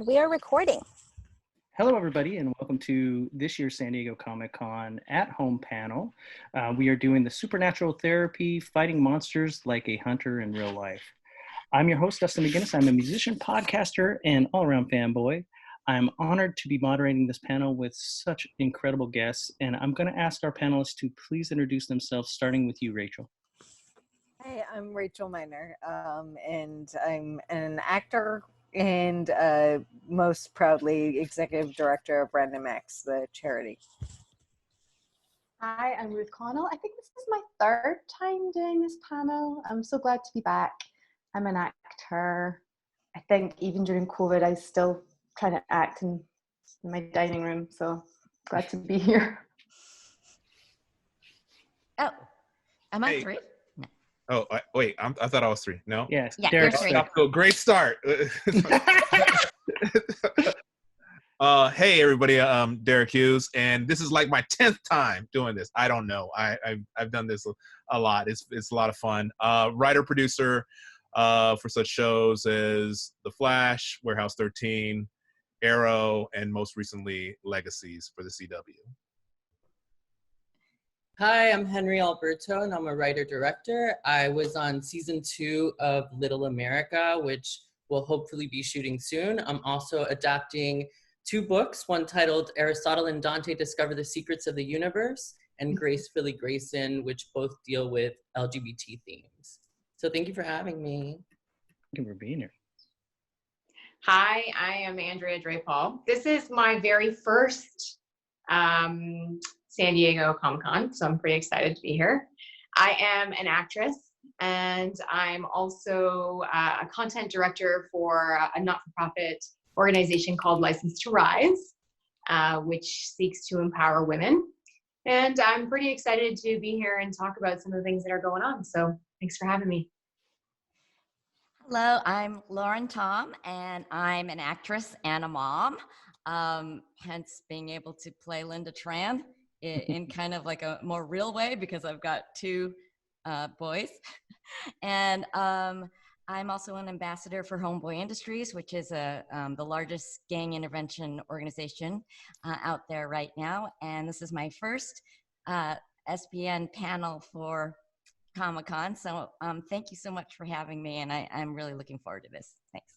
and we are recording. Hello, everybody, and welcome to this year's San Diego Comic-Con at-home panel. We are doing the Supernatural Therapy, Fighting Monsters Like a Hunter in Real Life. I'm your host, Dustin McGinnis. I'm a musician, podcaster, and all-around fanboy. I'm honored to be moderating this panel with such incredible guests, and I'm going to ask our panelists to please introduce themselves, starting with you, Rachel. Hey, I'm Rachel Miner, and I'm an actor and most proudly executive director of Random Acts, the charity. Hi, I'm Ruth Connell. I think this is my third time doing this panel. I'm so glad to be back. I'm an actor. I think even during COVID, I was still trying to act in my dining room, so glad to be here. Oh, am I Hey. three? Oh, wait, I thought I was three. No? Yes, Yeah, Deric. you're three. Oh, great start. Hey, everybody, I'm Deric Hughes, and this is like my 10th time doing this. I don't know. I've done this a lot. It's a lot of fun. Writer, producer for such shows as The Flash, Warehouse 13, Arrow, and most recently, Legacies for the CW. Hi, I'm Henry Alberto, and I'm a writer-director. I was on season 2 of Little America, which will hopefully be shooting soon. I'm also adapting 2 books, one titled Aristotle and Dante Discover the Secrets of the Universe, and Grace Philly Grayson, which both deal with LGBT themes. So thank you for having me. Thank you for being here. Hi, I am Andrea Drepaul. This is my very first San Diego Comic-Con, so I'm pretty excited to be here. I am an actress, and I'm also a content director for a not-for-profit organization called License to Rise, which seeks to empower women. And I'm pretty excited to be here and talk about some of the things that are going on. So thanks for having me. Hello, I'm Lauren Tom, and I'm an actress and a mom, hence being able to play Linda Tran in kind of like a more real way because I've got 2 boys. And I'm also an ambassador for Homeboy Industries, which is the largest gang intervention organization out there right now. And this is my first SPN panel for Comic-Con. So thank you so much for having me, and I'm really looking forward to this. Thanks.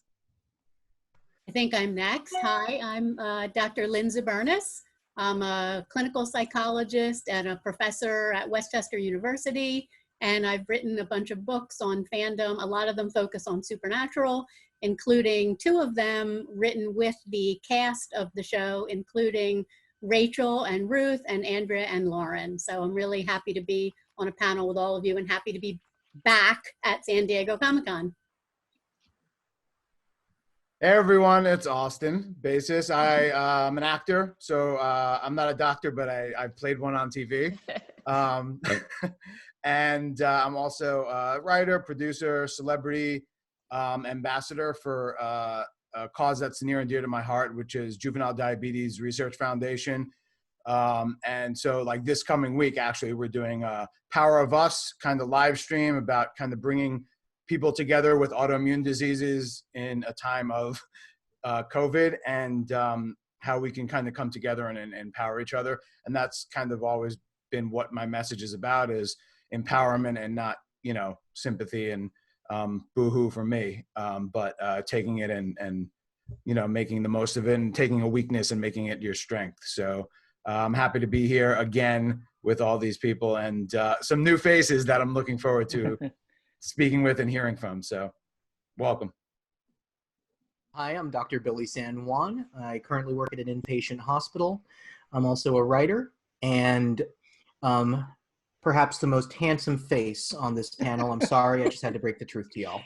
I think I'm next. Hi, I'm Dr. Lynn Zubernis. I'm a clinical psychologist and a professor at Westchester University, and I've written a bunch of books on fandom. A lot of them focus on Supernatural, including 2 of them written with the cast of the show, including Rachel and Ruth and Andrea and Lauren. So I'm really happy to be on a panel with all of you and happy to be back at San Diego Comic-Con. Hey everyone, it's Austin Basis. I'm an actor, so I'm not a doctor, but I played one on TV. And I'm also a writer, producer, celebrity, ambassador for a cause that's near and dear to my heart, which is Juvenile Diabetes Research Foundation. And so like this coming week, actually, we're doing a Power of Us kind of live stream about kind of bringing people together with autoimmune diseases in a time of COVID, and how we can kind of come together and empower each other. And that's kind of always been what my message is about, is empowerment and not, sympathy and boo-hoo for me, but taking it and making the most of it and taking a weakness and making it your strength. So I'm happy to be here again with all these people and some new faces that I'm looking forward to speaking with and hearing from. So welcome. Hi, I'm Dr. Billy San Juan. I currently work at an inpatient hospital. I'm also a writer and perhaps the most handsome face on this panel. I'm sorry, I just had to break the truth to y'all.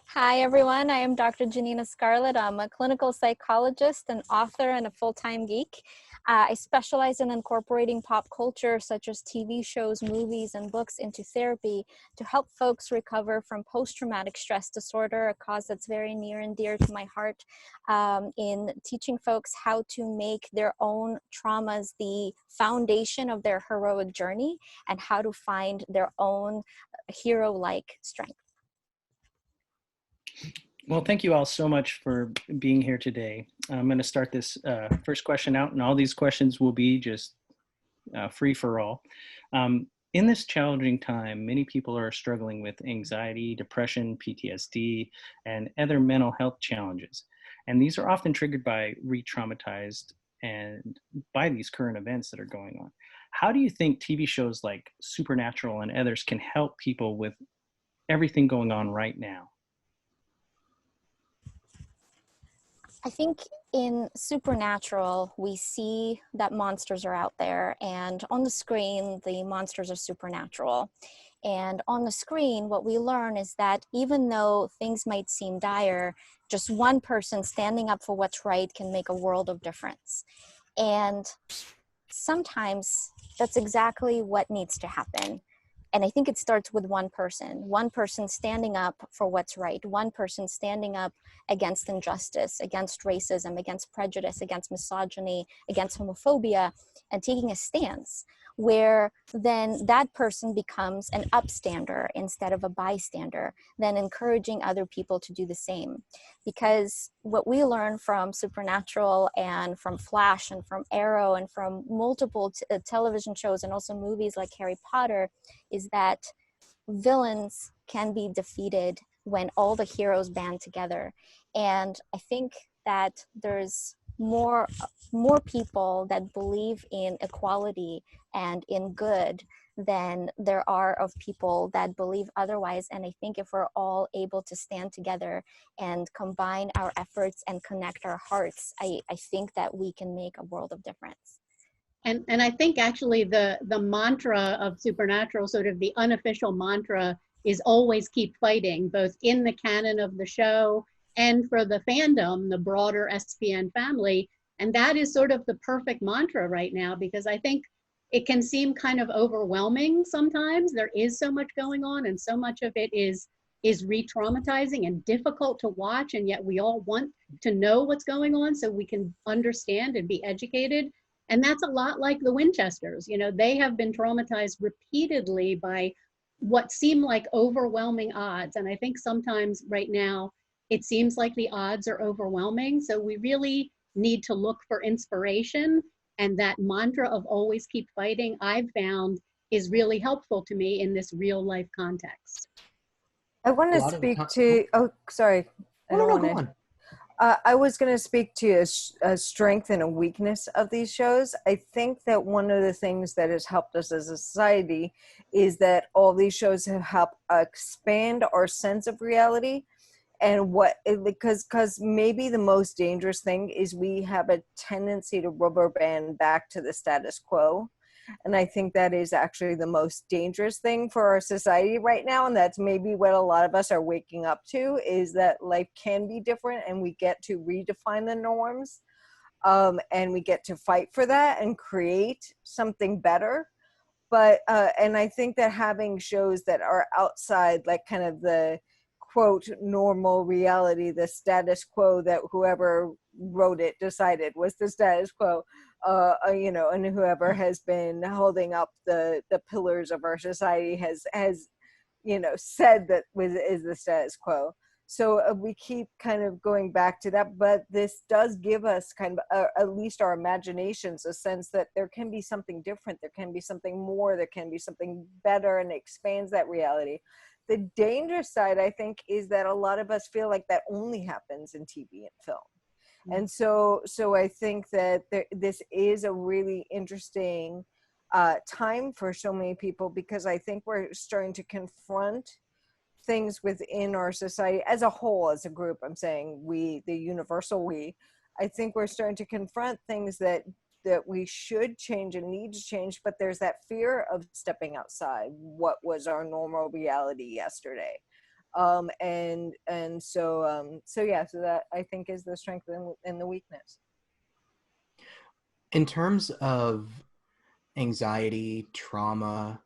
Hi, everyone. I am Dr. Janina Scarlet. I'm a clinical psychologist, an author, and a full-time geek. I specialize in incorporating pop culture, such as TV shows, movies, and books into therapy to help folks recover from post-traumatic stress disorder, a cause that's very near and dear to my heart, in teaching folks how to make their own traumas the foundation of their heroic journey and how to find their own hero-like strength. Well, thank you all so much for being here today. I'm going to start this first question out, and all these questions will be just free for all. In this challenging time, many people are struggling with anxiety, depression, PTSD, and other mental health challenges. And these are often triggered by re-traumatized and by these current events that are going on. How do you think TV shows like Supernatural and others can help people with everything going on right now? I think in Supernatural, we see that monsters are out there, and on the screen, the monsters are supernatural. And on the screen, what we learn is that even though things might seem dire, just one person standing up for what's right can make a world of difference. And sometimes that's exactly what needs to happen. And I think it starts with one person standing up for what's right, one person standing up against injustice, against racism, against prejudice, against misogyny, against homophobia, and taking a stance where then that person becomes an upstander instead of a bystander, then encouraging other people to do the same. Because what we learn from Supernatural and from Flash and from Arrow and from multiple television shows and also movies like Harry Potter is that villains can be defeated when all the heroes band together. And I think that there's more people that believe in equality and in good than there are of people that believe otherwise. And I think if we're all able to stand together and combine our efforts and connect our hearts, I think that we can make a world of difference. And I think actually the mantra of Supernatural, sort of the unofficial mantra, is always keep fighting, both in the canon of the show and for the fandom, the broader SPN family. And that is sort of the perfect mantra right now, because I think it can seem kind of overwhelming sometimes. There is so much going on, and so much of it is re-traumatizing and difficult to watch, and yet we all want to know what's going on so we can understand and be educated. And that's a lot like the Winchesters. You know, they have been traumatized repeatedly by what seem like overwhelming odds. And I think sometimes right now, it seems like the odds are overwhelming. So we really need to look for inspiration. And that mantra of always keep fighting, I've found, is really helpful to me in this real life context. I want to speak to, oh, sorry. No, go on. I was going to speak to a strength and a weakness of these shows. I think that one of the things that has helped us as a society is that all these shows have helped expand our sense of reality. And because maybe the most dangerous thing is we have a tendency to rubber band back to the status quo. And I think that is actually the most dangerous thing for our society right now. And that's maybe what a lot of us are waking up to, is that life can be different and we get to redefine the norms. And we get to fight for that and create something better. But, and I think that having shows that are outside, like kind of the quote normal reality, the status quo that whoever wrote it decided was the status quo, you know, and whoever has been holding up the pillars of our society has you know, said that is the status quo. So we keep kind of going back to that, but this does give us kind of at least our imaginations a sense that there can be something different, there can be something more, there can be something better, and it expands that reality. The dangerous side, I think, is that a lot of us feel like that only happens in TV and film. And so I think that this is a really interesting time for so many people, because I think we're starting to confront things within our society as a whole, as a group. I'm saying we, the universal we. I think we're starting to confront things that we should change and need to change, but there's that fear of stepping outside what was our normal reality yesterday. So that I think is the strength and the weakness. In terms of anxiety, trauma,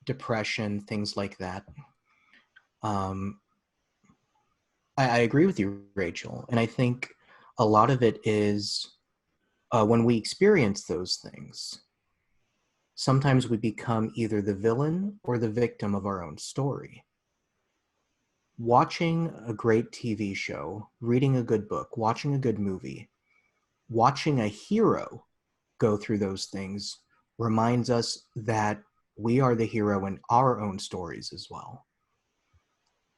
depression, things like that, I agree with you, Rachel. And I think a lot of it is when we experience those things, sometimes we become either the villain or the victim of our own story. watching a great TV show, reading a good book, watching a good movie, watching a hero go through those things reminds us that we are the hero in our own stories as well.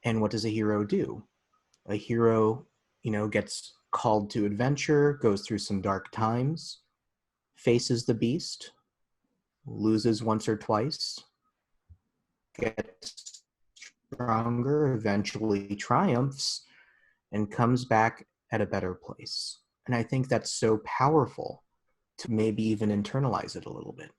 And what does a hero do? A hero, gets called to adventure, goes through some dark times, faces the beast, loses once or twice, gets stronger, eventually triumphs, and comes back at a better place. And I think that's so powerful to maybe even internalize it a little bit.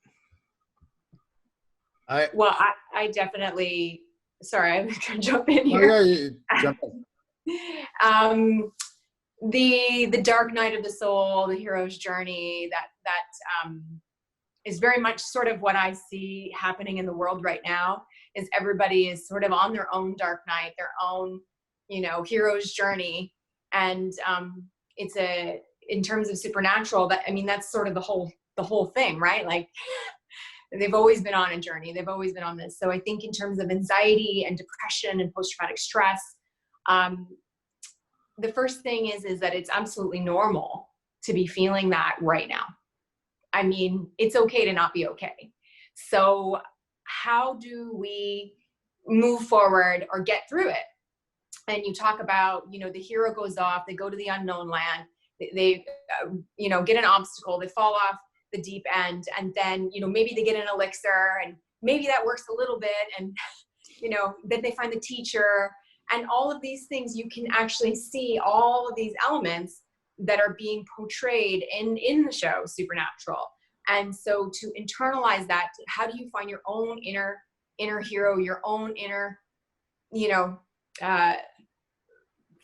I definitely, sorry, I'm trying to jump in here. Oh, yeah, jump in. The dark night of the soul, the hero's journey, that is very much sort of what I see happening in the world right now, is everybody is sort of on their own dark night, their own, hero's journey. And it's in terms of supernatural, that's sort of the whole thing, right? Like, they've always been on a journey. They've always been on this. So I think in terms of anxiety and depression and post-traumatic stress, the first thing is that it's absolutely normal to be feeling that right now. I mean, it's okay to not be okay. So how do we move forward or get through it? And you talk about, the hero goes off, they go to the unknown land, they get an obstacle, they fall off the deep end, and then, maybe they get an elixir, and maybe that works a little bit, and, then they find the teacher, and all of these things. You can actually see all of these elements that are being portrayed in the show Supernatural. And so to internalize that, how do you find your own inner hero, your own inner,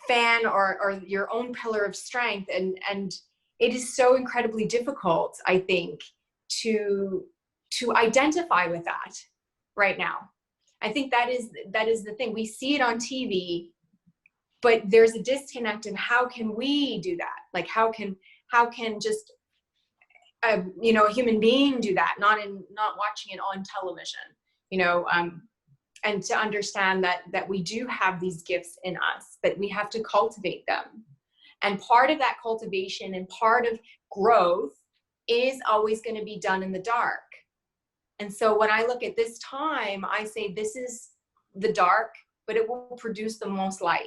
fan or your own pillar of strength? And it is so incredibly difficult, I think, to identify with that right now. I think that is the thing. We see it on TV, but there's a disconnect in how can we do that? Like, how can just a human being do that? Not watching it on television, and to understand that we do have these gifts in us, but we have to cultivate them. And part of that cultivation and part of growth is always going to be done in the dark. And so when I look at this time, I say this is the dark, but it will produce the most light.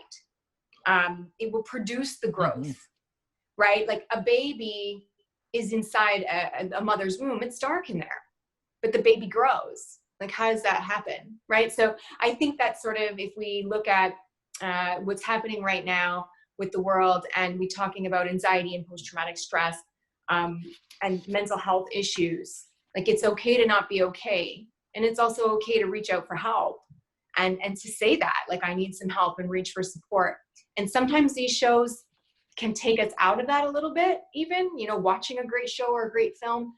It will produce the growth, right? Like a baby is inside a mother's womb. It's dark in there, but the baby grows. Like, how does that happen, right? So I think that sort of, if we look at what's happening right now with the world, and we talking about anxiety and post-traumatic stress and mental health issues, like, it's okay to not be okay. And it's also okay to reach out for help and to say that, like, I need some help, and reach for support. And sometimes these shows can take us out of that a little bit, even, watching a great show or a great film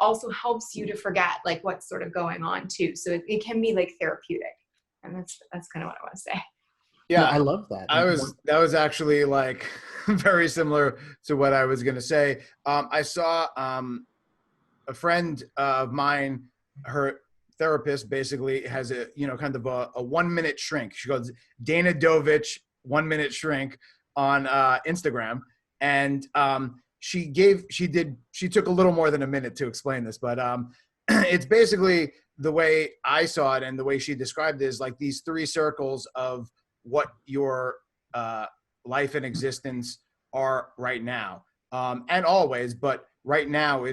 also helps you to forget, like, what's sort of going on too. So it can be like therapeutic. And that's kind of what I want to say. Yeah, I love that. That was actually like very similar to what I was going to say. I saw a friend of mine, her therapist basically has a, kind of a 1 minute shrink. She goes Dana Dovich 1 minute shrink on Instagram. And she took a little more than a minute to explain this, but it's basically, the way I saw it and the way she described it is like these three circles of what your life and existence are right now, and always, but right now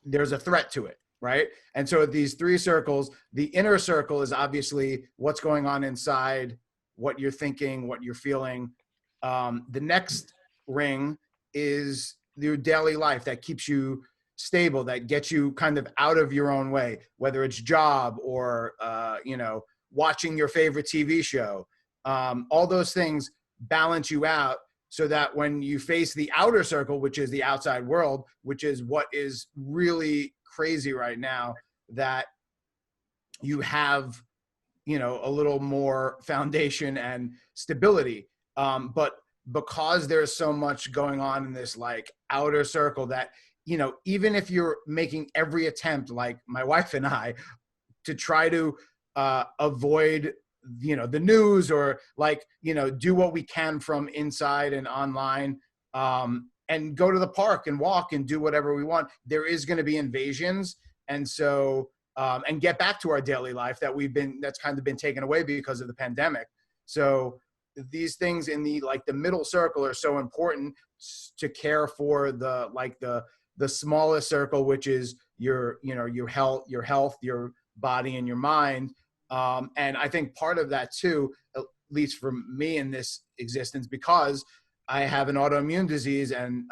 there's a threat to it, right? And so these three circles, the inner circle is obviously what's going on inside, what you're thinking, what you're feeling. The next ring is your daily life that keeps you stable, that gets you kind of out of your own way, whether it's job or, watching your favorite TV show. All those things balance you out so that when you face the outer circle, which is the outside world, which is what is really crazy right now, that you have, a little more foundation and stability. But because there's so much going on in this like outer circle that, even if you're making every attempt, like my wife and I, to try to avoid you know, the news, or like, you know, do what we can from inside and online, and go to the park and walk and do whatever we want. There is going to be invasions. And so, and get back to our daily life that's kind of been taken away because of the pandemic. So these things in the, like the middle circle are so important to care for the smallest circle, which is your health, your body and your mind. And I think part of that too, at least for me in this existence, because I have an autoimmune disease and,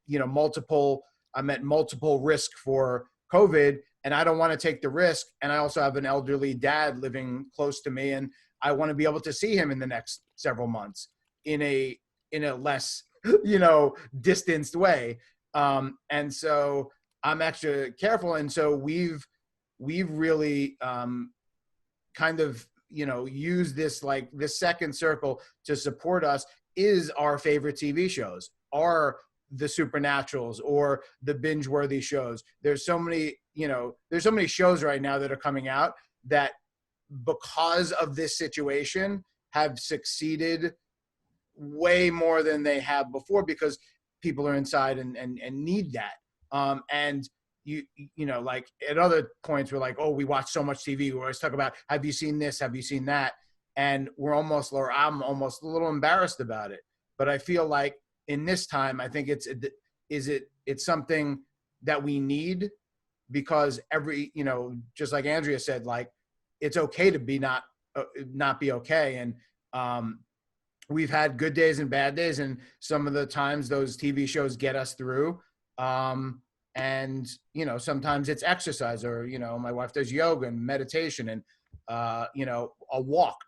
you know, I'm at multiple risk for COVID, and I don't want to take the risk. And I also have an elderly dad living close to me, and I want to be able to see him in the next several months in a less, you know, distanced way. And so I'm extra careful. And so we've really, kind of, you know, use this, like this second circle to support us is our favorite TV shows, are the Supernaturals or the binge-worthy shows. There's so many shows right now that are coming out that, because of this situation, have succeeded way more than they have before, because people are inside and need that. And you know, like at other points we're like, oh, we watch so much TV. We always talk about, have you seen this? Have you seen that? And I'm almost a little embarrassed about it. But I feel like in this time, I think it's something that we need, because you know, just like Andrea said, like, it's okay to be not be okay. And we've had good days and bad days, and some of the times those TV shows get us through. And, you know, sometimes it's exercise, or, you know, my wife does yoga and meditation and, you know,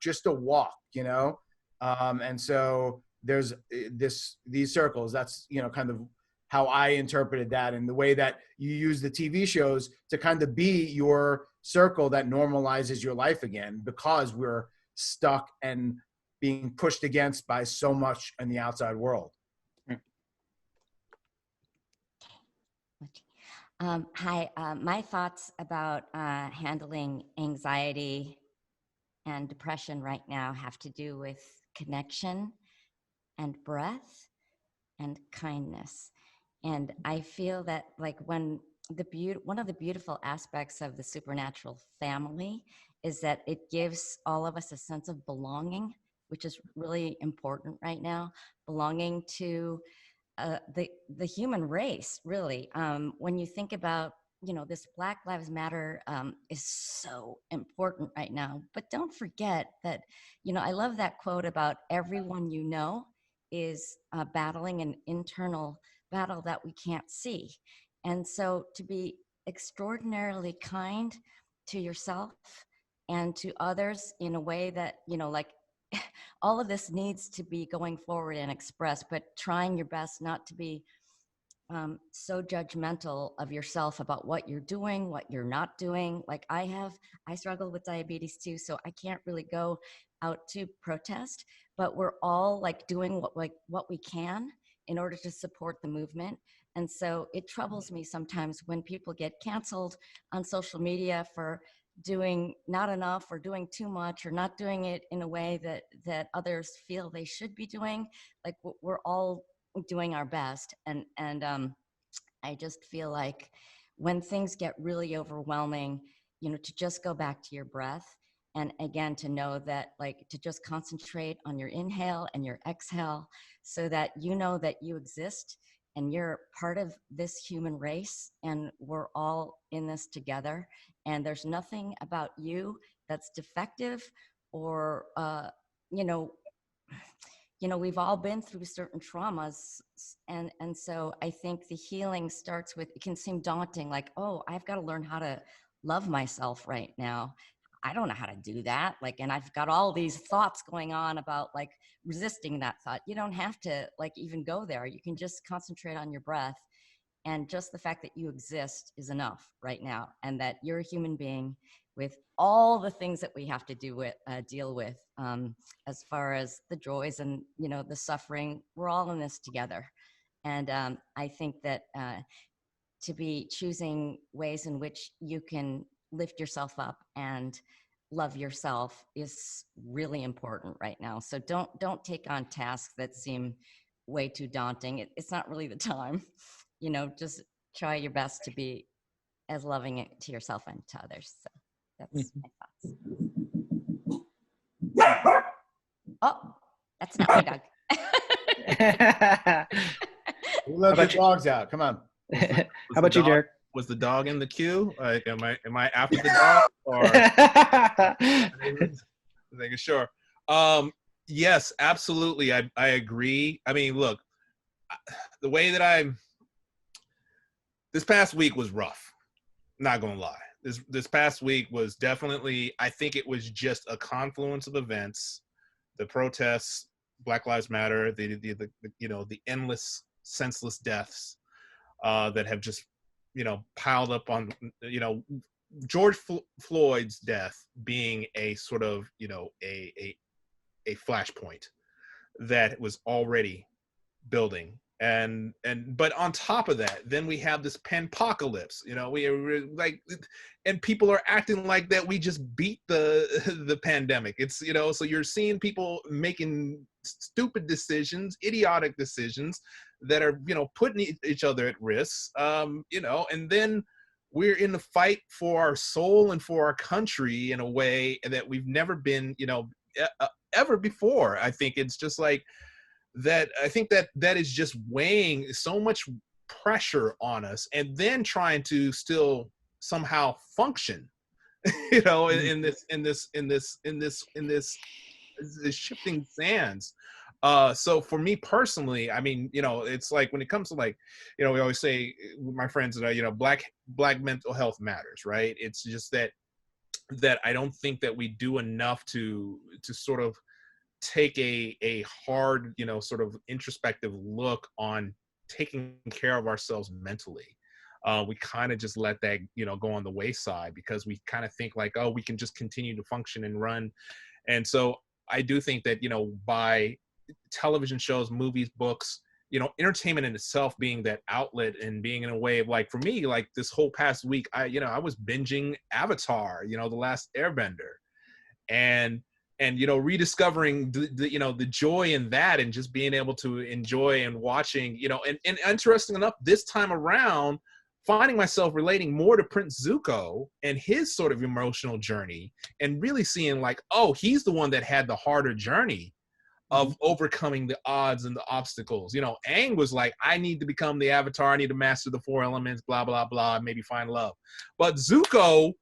just a walk, you know? And so there's these circles. That's, you know, kind of how I interpreted that, and the way that you use the TV shows to kind of be your circle that normalizes your life again, because we're stuck and being pushed against by so much in the outside world. Hi, my thoughts about handling anxiety and depression right now have to do with connection and breath and kindness. And I feel that, like, one of the beautiful aspects of the Supernatural family is that it gives all of us a sense of belonging, which is really important right now, belonging to the human race, really. When you think about, you know, this Black Lives Matter is so important right now. But don't forget that, you know, I love that quote about everyone you know is battling an internal battle that we can't see. And so to be extraordinarily kind to yourself and to others in a way that, you know, like, all of this needs to be going forward and expressed, but trying your best not to be so judgmental of yourself about what you're doing, what you're not doing. Like I struggle with diabetes too, so I can't really go out to protest, but we're all like doing what we can in order to support the movement. And so it troubles me sometimes when people get canceled on social media for doing not enough or doing too much or not doing it in a way that others feel they should be doing. Like, we're all doing our best. And I just feel like when things get really overwhelming, you know, to just go back to your breath. And again, to know that, like, to just concentrate on your inhale and your exhale so that you know that you exist and you're part of this human race and we're all in this together. And there's nothing about you that's defective or, you know, we've all been through certain traumas. And so I think the healing starts with, it can seem daunting, like, oh, I've got to learn how to love myself right now. I don't know how to do that. Like, and I've got all these thoughts going on about like resisting that thought. You don't have to like even go there. You can just concentrate on your breath. And just the fact that you exist is enough right now. And that you're a human being with all the things that we have to deal with as far as the joys and, you know, the suffering. We're all in this together. And I think that to be choosing ways in which you can lift yourself up and love yourself is really important right now. So don't take on tasks that seem way too daunting. It's not really the time. You know, just try your best to be as loving it to yourself and to others. So that's my thoughts. Oh, that's not my dog. We let the dogs out. Come on. How about you, Deric? Was the dog in the queue? Am I after the dog? Or making sure. Yes, absolutely. I agree. I mean, look, the way that this past week was rough. Not gonna lie. This past week was definitely, I think it was just a confluence of events, the protests, Black Lives Matter, the endless, senseless deaths that have just, piled up on, George Floyd's death being a sort of, a flashpoint that was already building. But on top of that, then we have this panpocalypse, we like, and people are acting like that we just beat the pandemic. It's, so you're seeing people making stupid decisions, idiotic decisions that are, putting each other at risk, and then we're in the fight for our soul and for our country in a way that we've never been, ever before. I think it's just like, that I think that is just weighing so much pressure on us, and then trying to still somehow function, in this shifting sands. So for me personally, I mean, it's like when it comes to like, we always say, my friends that black mental health matters, right? It's just that I don't think that we do enough to sort of take a hard, sort of introspective look on taking care of ourselves mentally. We kind of just let that, go on the wayside because we kind of think like, oh, we can just continue to function and run. And so I do think that, by television shows, movies, books, entertainment in itself being that outlet and being in a way of like, for me, like this whole past week, I was binging Avatar, The Last Airbender, and rediscovering the joy in that, and just being able to enjoy and watching, and interesting enough, this time around, finding myself relating more to Prince Zuko and his sort of emotional journey, and really seeing like, oh, he's the one that had the harder journey of overcoming the odds and the obstacles. Aang was like, I need to become the Avatar, I need to master the 4 elements, blah, blah, blah, maybe find love. But Zuko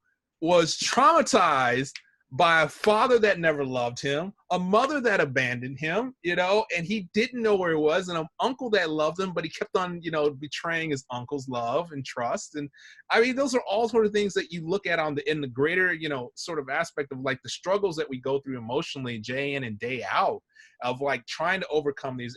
was traumatized by a father that never loved him, a mother that abandoned him, and he didn't know where he was, and an uncle that loved him, but he kept on, betraying his uncle's love and trust. And I mean, those are all sort of things that you look at in the greater, sort of aspect of like the struggles that we go through emotionally day in and day out, of like trying to overcome these,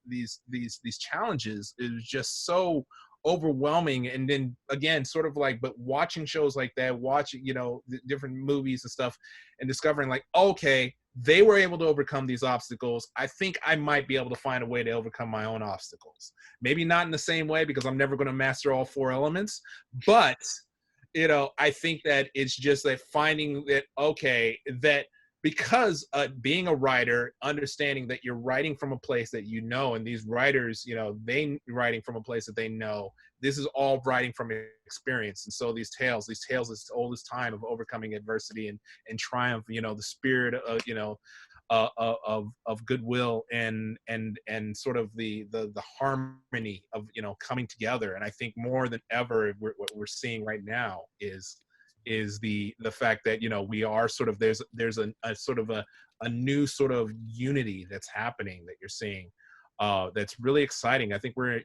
these challenges is just so overwhelming. And then again, sort of like, but watching shows like that, watching, the different movies and stuff, and discovering like, okay, they were able to overcome these obstacles. I think I might be able to find a way to overcome my own obstacles. Maybe not in the same way, because I'm never going to master all 4 elements, but I think that it's just that finding that, okay, that because being a writer, understanding that you're writing from a place that and these writers, they writing from a place that they know. This is all writing from experience. And so these tales is told as time of overcoming adversity and triumph, the spirit of goodwill and sort of the harmony of, coming together. And I think more than ever, what we're seeing right now is the fact that, we are sort of, there's a sort of a new sort of unity that's happening that you're seeing, that's really exciting. I think we're,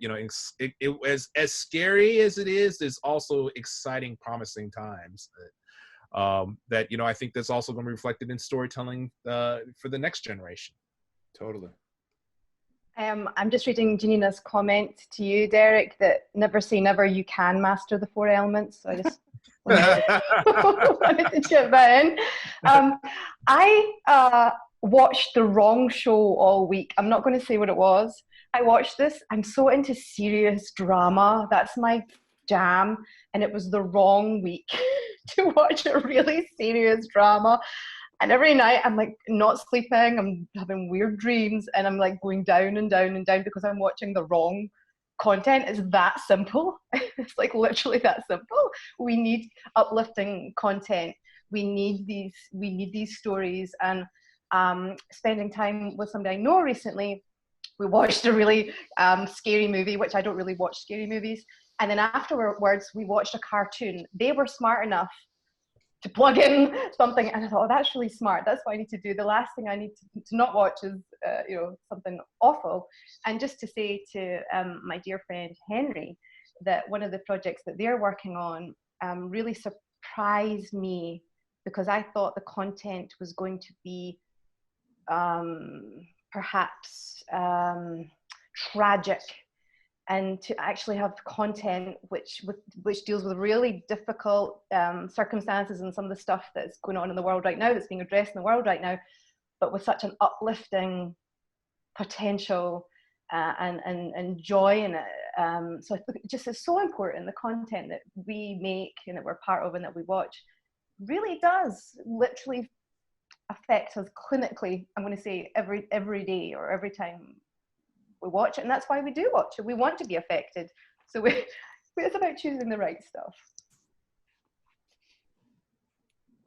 as scary as it is, there's also exciting, promising times that I think that's also going to be reflected in storytelling for the next generation. Totally. I'm just reading Janina's comment to you, Deric, that never say never, you can master the 4 elements. So I just wanted to chip that in. I watched the wrong show all week. I'm not going to say what it was. I watched this. I'm so into serious drama. That's my jam. And it was the wrong week to watch a really serious drama. And every night I'm like not sleeping, I'm having weird dreams, and I'm like going down and down and down because I'm watching the wrong content. It's that simple. It's like literally that simple. We need uplifting content. We need these stories. And spending time with somebody I know recently, we watched a really scary movie, which I don't really watch scary movies. And then afterwards, we watched a cartoon. They were smart enough to plug in something, and I thought, oh, that's really smart. That's what I need to do. The last thing I need to not watch is, something awful. And just to say to my dear friend Henry, that one of the projects that they're working on really surprised me, because I thought the content was going to be perhaps tragic, and to actually have content which deals with really difficult circumstances and some of the stuff that's going on in the world right now, that's being addressed in the world right now, but with such an uplifting potential and joy in it. So I think it just is so important, the content that we make and that we're part of and that we watch really does literally affect us clinically, I'm going to say every day or every time we watch it. And that's why we do watch it. We want to be affected. So it's about choosing the right stuff.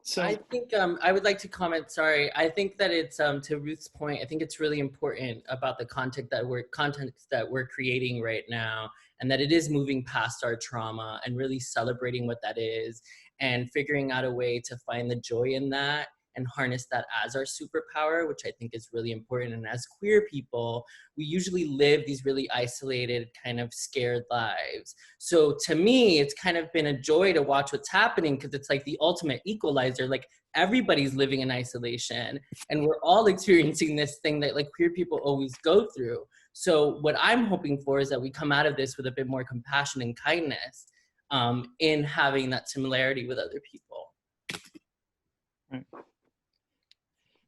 So I think I would like to comment. Sorry, I think that it's to Ruth's point. I think it's really important about the content that we're creating right now, and that it is moving past our trauma and really celebrating what that is, and figuring out a way to find the joy in that and harness that as our superpower, which I think is really important. And as queer people, we usually live these really isolated, kind of scared lives. So to me, it's kind of been a joy to watch what's happening, because it's like the ultimate equalizer. Like, everybody's living in isolation, and we're all experiencing this thing that like queer people always go through. So what I'm hoping for is that we come out of this with a bit more compassion and kindness in having that similarity with other people. Right.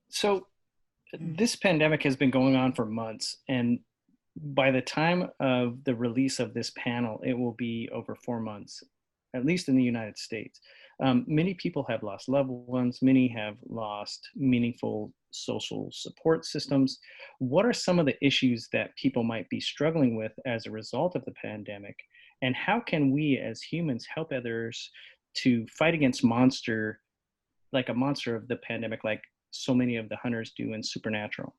So this pandemic has been going on for months, and by the time of the release of this panel, it will be over 4 months, at least in the United States. Many people have lost loved ones. Many have lost meaningful social support systems. What are some of the issues that people might be struggling with as a result of the pandemic? And how can we as humans help others to fight against a monster of the pandemic, like so many of the hunters do in Supernatural?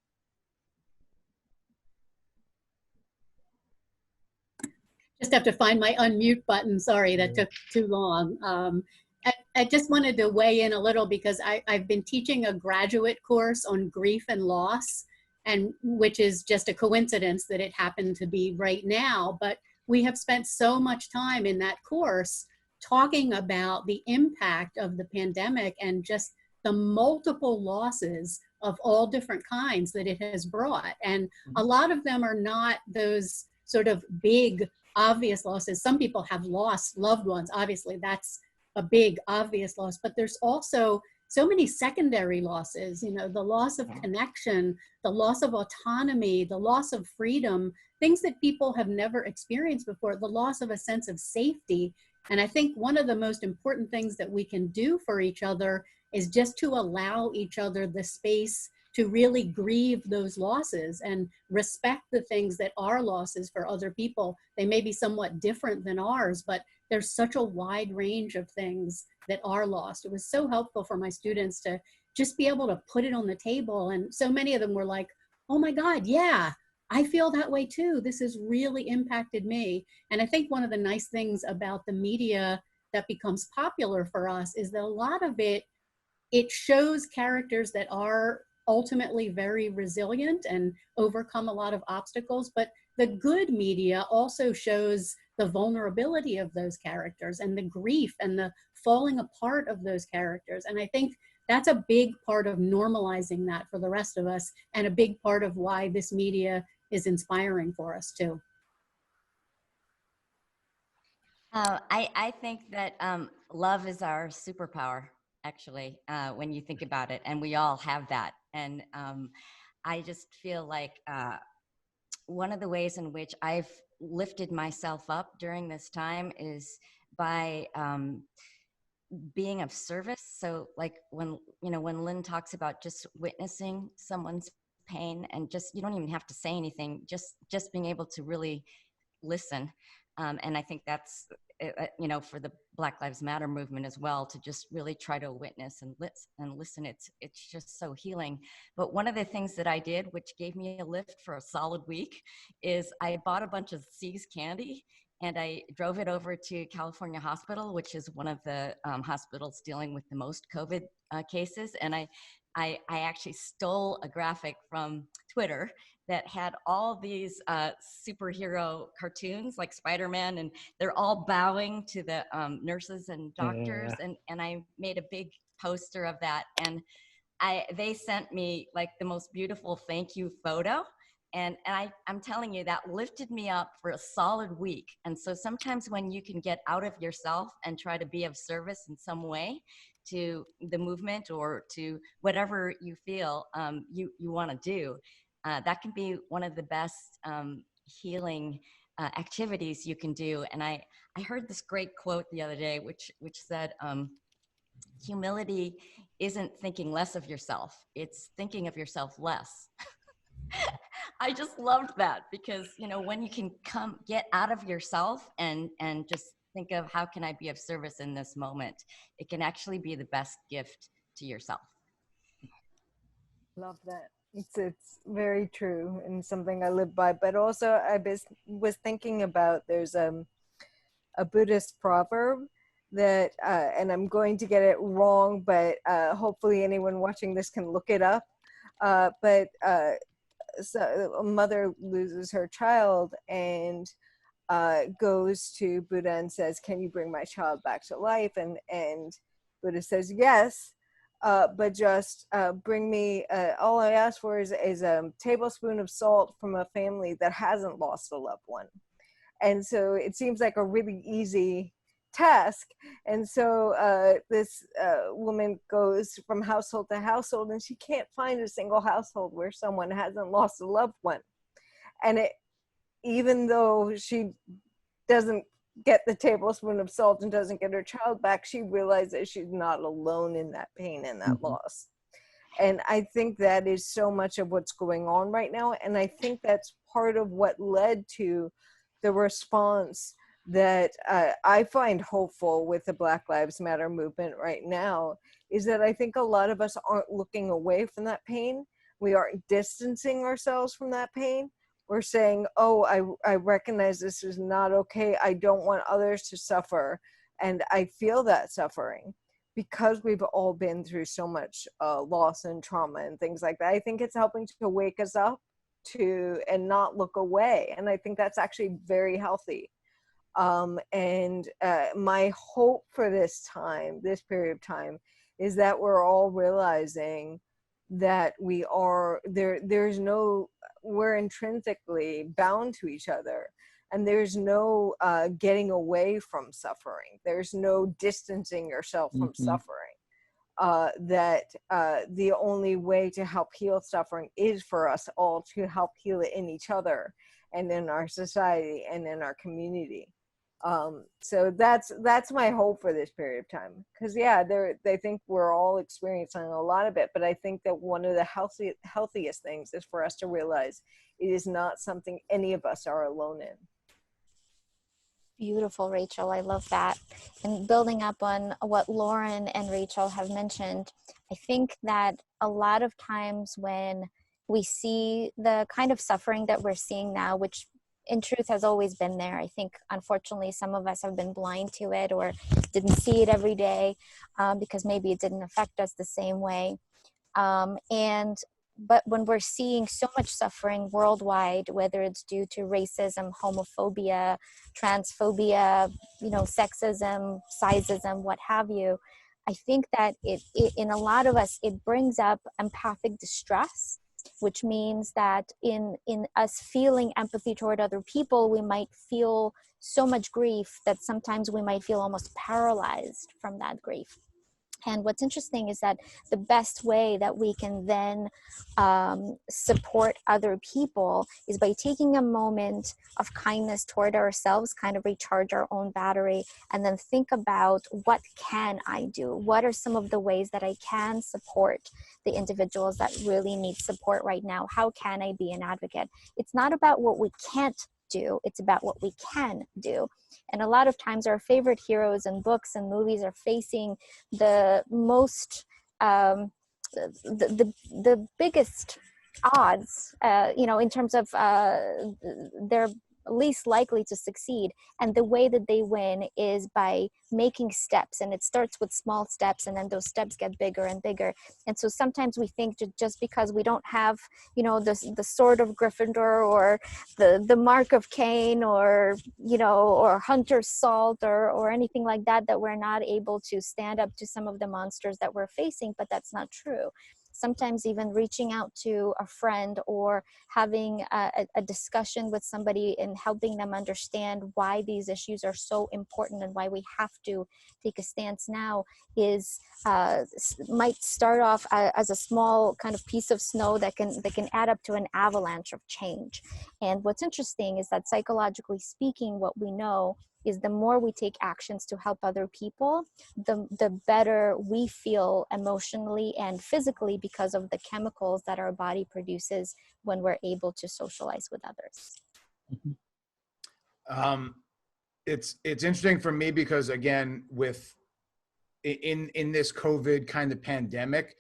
Just have to find my unmute button. Sorry, that took too long. I just wanted to weigh in a little, because I've been teaching a graduate course on grief and loss, and which is just a coincidence that it happened to be right now. But we have spent so much time in that course talking about the impact of the pandemic and just the multiple losses of all different kinds that it has brought. And a lot of them are not those sort of big, obvious losses. Some people have lost loved ones. Obviously, that's a big, obvious loss. But there's also so many secondary losses, the loss of connection, the loss of autonomy, the loss of freedom, things that people have never experienced before, the loss of a sense of safety. And I think one of the most important things that we can do for each other is just to allow each other the space to really grieve those losses and respect the things that are losses for other people. They may be somewhat different than ours, but there's such a wide range of things that are lost. It was so helpful for my students to just be able to put it on the table. And so many of them were like, oh my God, yeah, I feel that way too. This has really impacted me. And I think one of the nice things about the media that becomes popular for us is that a lot of it shows characters that are ultimately very resilient and overcome a lot of obstacles, but the good media also shows the vulnerability of those characters and the grief and the falling apart of those characters. And I think that's a big part of normalizing that for the rest of us, and a big part of why this media is inspiring for us too. I think that love is our superpower, actually, when you think about it, and we all have that. And I just feel like one of the ways in which I've lifted myself up during this time is by being of service. So like when, you know, when Lynn talks about just witnessing someone's pain and just, you don't even have to say anything, just being able to really listen. And I think that's, you know, for the Black Lives Matter movement as well, to just really try to witness and listen. It's just so healing. But one of the things that I did, which gave me a lift for a solid week, is I bought a bunch of C's candy and I drove it over to California Hospital, which is one of the hospitals dealing with the most COVID cases. And I actually stole a graphic from Twitter that had all these superhero cartoons like Spider-Man, and they're all bowing to the nurses and doctors. And I made a big poster of that. And they sent me like the most beautiful thank you photo. And I'm telling you, that lifted me up for a solid week. And so sometimes when you can get out of yourself and try to be of service in some way to the movement or to whatever you feel you want to do, that can be one of the best healing activities you can do. And I heard this great quote the other day, which said, humility isn't thinking less of yourself, it's thinking of yourself less. I just loved that because, you know, when you can get out of yourself and just think of how can I be of service in this moment, it can actually be the best gift to yourself. Love that. It's very true and something I live by. But also I was thinking about, there's a Buddhist proverb that, and I'm going to get it wrong, but hopefully anyone watching this can look it up. So a mother loses her child and goes to Buddha and says, can you bring my child back to life? And Buddha says, yes, but just bring me, all I ask for is a tablespoon of salt from a family that hasn't lost a loved one. And so it seems like a really easy task. And so this woman goes from household to household, and she can't find a single household where someone hasn't lost a loved one. And even though she doesn't get the tablespoon of salt and doesn't get her child back, she realizes she's not alone in that pain and that loss. And I think that is so much of what's going on right now. And I think that's part of what led to the response that I find hopeful with the Black Lives Matter movement right now, is that I think a lot of us aren't looking away from that pain. We aren't distancing ourselves from that pain. We're saying, oh, I recognize this is not okay. I don't want others to suffer. And I feel that suffering because we've all been through so much loss and trauma and things like that. I think it's helping to wake us up and not look away. And I think that's actually very healthy. And my hope for this period of time, is that we're all realizing that we're intrinsically bound to each other, and there's no getting away from suffering. There's no distancing yourself from suffering. That the only way to help heal suffering is for us all to help heal it in each other and in our society and in our community. So that's my hope for this period of time, because they think we're all experiencing a lot of it, but I think that one of the healthiest things is for us to realize it is not something any of us are alone in. Beautiful, Rachel. I love that. And building up on what Lauren and Rachel have mentioned, I think that a lot of times when we see the kind of suffering that we're seeing now, which in truth has always been there, I think unfortunately some of us have been blind to it or didn't see it every day because maybe it didn't affect us the same way. But when we're seeing so much suffering worldwide, whether it's due to racism, homophobia, transphobia, sexism, sizeism, what have you, I think that it in a lot of us, it brings up empathic distress, which means that in us feeling empathy toward other people, we might feel so much grief that sometimes we might feel almost paralyzed from that grief. And what's interesting is that the best way that we can then support other people is by taking a moment of kindness toward ourselves, kind of recharge our own battery, and then think about, what can I do? What are some of the ways that I can support the individuals that really need support right now? How can I be an advocate? It's not about what we can't do, it's about what we can do. And a lot of times our favorite heroes in books and movies are facing the most the biggest odds, in terms of their least likely to succeed, and the way that they win is by making steps, and it starts with small steps, and then those steps get bigger and bigger. And so sometimes we think just because we don't have the sword of Gryffindor or the mark of Cain or or Hunter's salt or anything like that, that we're not able to stand up to some of the monsters that we're facing, but that's not true. Sometimes even reaching out to a friend or having a discussion with somebody and helping them understand why these issues are so important and why we have to take a stance now might start off as a small kind of piece of snow that can add up to an avalanche of change. And what's interesting is that, psychologically speaking, what we know is the more we take actions to help other people, the better we feel emotionally and physically because of the chemicals that our body produces when we're able to socialize with others. It's interesting for me because, again, in this COVID kind of pandemic,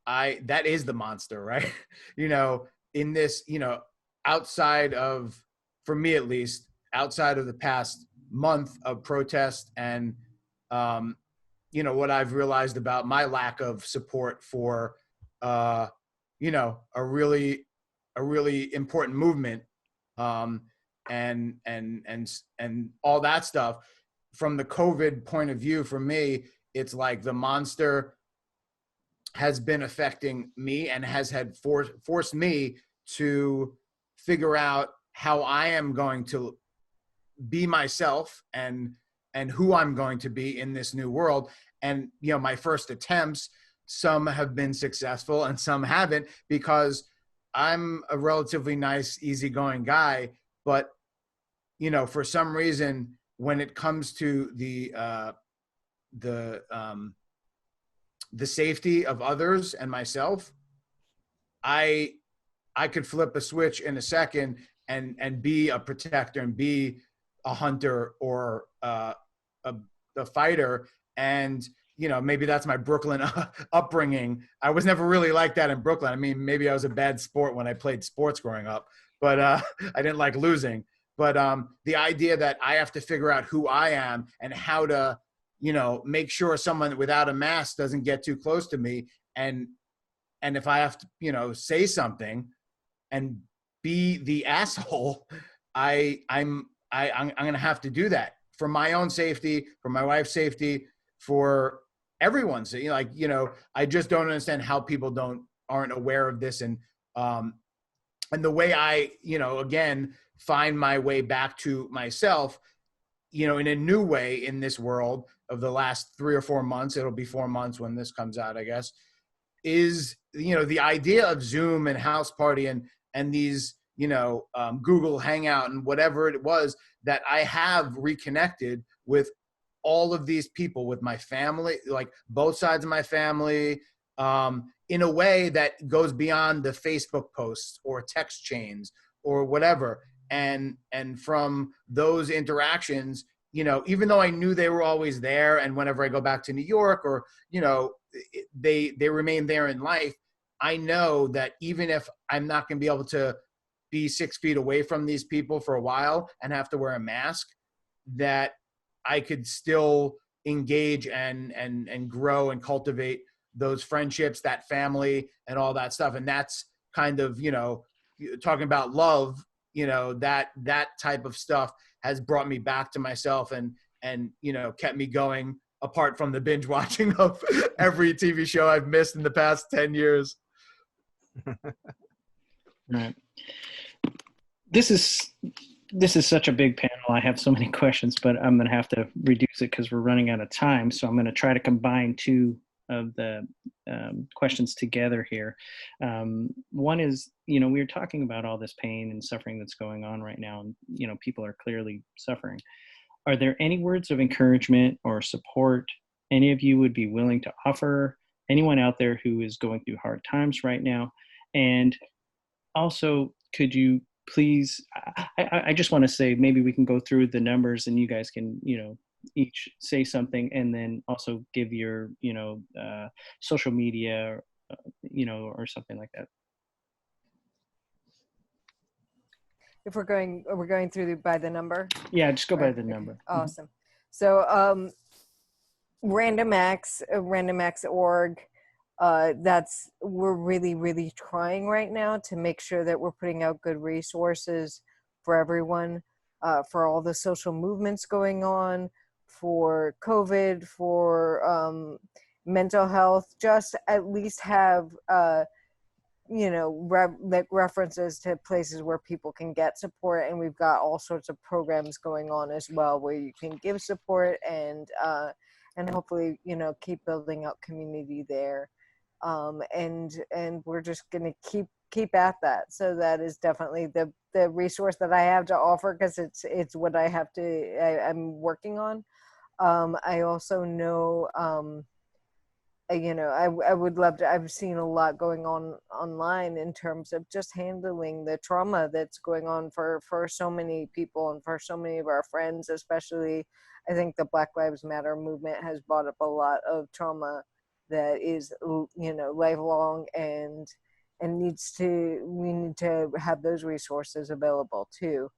that is the monster, right? In this, outside of, for me at least, outside of the past month of protest and what I've realized about my lack of support for a really important movement, and all that stuff. From the COVID point of view, for me, it's like the monster has been affecting me and had forced me to figure out how I am going to be myself and who I'm going to be in this new world. And, my first attempts, some have been successful and some haven't, because I'm a relatively nice, easygoing guy. But, for some reason, when it comes to the safety of others and myself, I could flip a switch in a second and be a protector and be a hunter or a fighter. And maybe that's my Brooklyn upbringing. I was never really like that in Brooklyn. I mean, maybe I was a bad sport when I played sports growing up, but I didn't like losing. But the idea that I have to figure out who I am and how to make sure someone without a mask doesn't get too close to me, and if I have to say something and be the asshole, I'm going to have to do that for my own safety, for my wife's safety, for everyone's. I just don't understand how people aren't aware of this, and the way I, again, find my way back to myself, in a new way in this world of the last 3 or 4 months. It'll be 4 months when this comes out, I guess. Is the idea of Zoom and House Party and these Google Hangout and whatever it was, that I have reconnected with all of these people, with my family, like both sides of my family, in a way that goes beyond the Facebook posts or text chains or whatever. And from those interactions, even though I knew they were always there, and whenever I go back to New York or, they remain there in life, I know that even if I'm not going to be able to be 6 feet away from these people for a while and have to wear a mask, that I could still engage and grow and cultivate those friendships, that family and all that stuff. And that's kind of, talking about love, that type of stuff has brought me back to myself and kept me going, apart from the binge watching of every TV show I've missed in the past 10 years. Right. This is such a big panel. I have so many questions, but I'm going to have to reduce it because we're running out of time. So I'm going to try to combine two questions together here. One is, we were talking about all this pain and suffering that's going on right now, and people are clearly suffering. Are there any words of encouragement or support any of you would be willing to offer anyone out there who is going through hard times right now? And also, could you please, I just want to say, maybe we can go through the numbers and you guys can, each say something, and then also give your, social media, or something like that. If we're going through by the number? Yeah, just go by the number. Okay. Awesome. So Random Acts, randomacts.org, we're really, really trying right now to make sure that we're putting out good resources for everyone, for all the social movements going on, for COVID, for mental health, just at least have references to places where people can get support. And we've got all sorts of programs going on as well where you can give support and hopefully, keep building up community there. And we're just going to keep at that. So that is definitely the resource that I have to offer, because it's what I'm working on. I also know, I would love to, I've seen a lot going on online in terms of just handling the trauma that's going on for so many people and for so many of our friends, especially. I think the Black Lives Matter movement has brought up a lot of trauma that is, lifelong, and we need to have those resources available too.